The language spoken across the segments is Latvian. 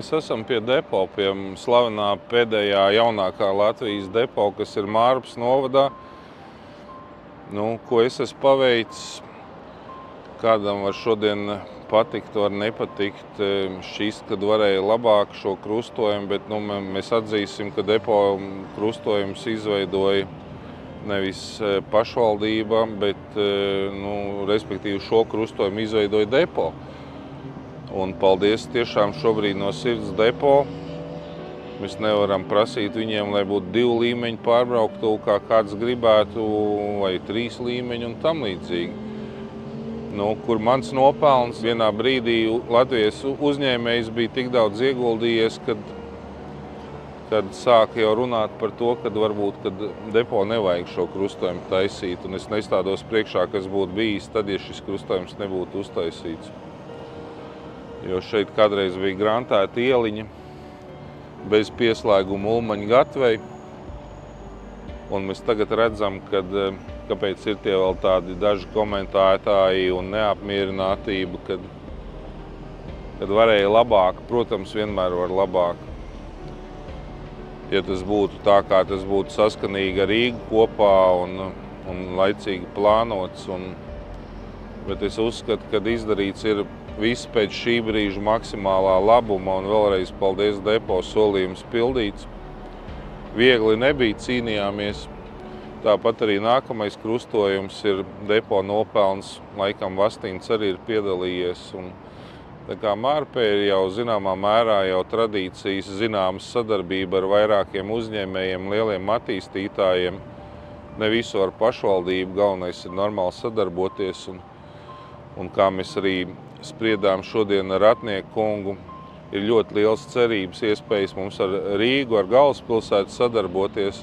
mēs esam pie depo, pie slavenā pēdējā jaunākā Latvijas depo, kas ir Mārpas novadā. Ko es esmu paveicis, kādam var šodien patikt, var nepatikt. Šķist, kad varēja labāk šo krustojumu, bet mēs atzīsim, ka depo krustojums izveidoja nevis pašvaldība, bet respektīvi šo krustojumu izveidoja depo. Un paldies tiešām šobrīd no sirds depo. Mēs nevaram prasīt viņiem, lai būtu 2 līmeņu pārbrauktuve, kā kāds gribētu, vai 3 līmeņi un tam līdzīgi. Kur mans nopelns vienā brīdī Latvijas uzņēmējs bija tik daudz ieguldījies, kad sāka jau runāt par to, kad varbūt depo nevajag šo krustojumu taisīt. Un es nestādos priekšā, kas būtu bijis tad, ja šis krustojums nebūtu uztaisīts. Jo šeit kādreiz bija grantēta ieliņa bez pieslēguma Ulmaņa gatvei. Un mēs tagad redzam, kāpēc ir tie vēl tādi daži komentētāji un neapmierinātība, kad varēja labāk. Protams, vienmēr var labāk. Ja tas būtu tā, kā tas būtu saskanīgi ar Rīgu kopā un laicīgi plānots. Bet es uzskatu, ka izdarīts ir viss pēc šī brīža maksimālā labuma, un vēlreiz paldies depo, solījums pildīts. Viegli nebija, cīnījāmies. Tāpat arī nākamais krustojums ir depo nopelns, laikam Vastīns arī ir piedalījies. Tā kā Mārpē ir jau zināmā mērā jau tradīcijas, zināmas sadarbība ar vairākiem uzņēmējiem, lieliem attīstītājiem. Ne visu ar pašvaldību, galvenais ir normāli sadarboties. Un kā mēs arī spriedām šodien ar Ratnieku kungu, ir ļoti liels cerības, iespējas mums ar Rīgu, ar galvaspilsētu sadarboties.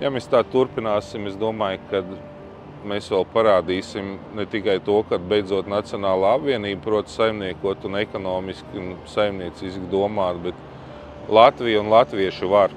Ja mēs tā turpināsim, es domāju, ka mēs vēl parādīsim ne tikai to, ka beidzot Nacionālā apvienība prot saimniekot un ekonomiski un saimnieciski domāt, bet Latvija un latvieši var.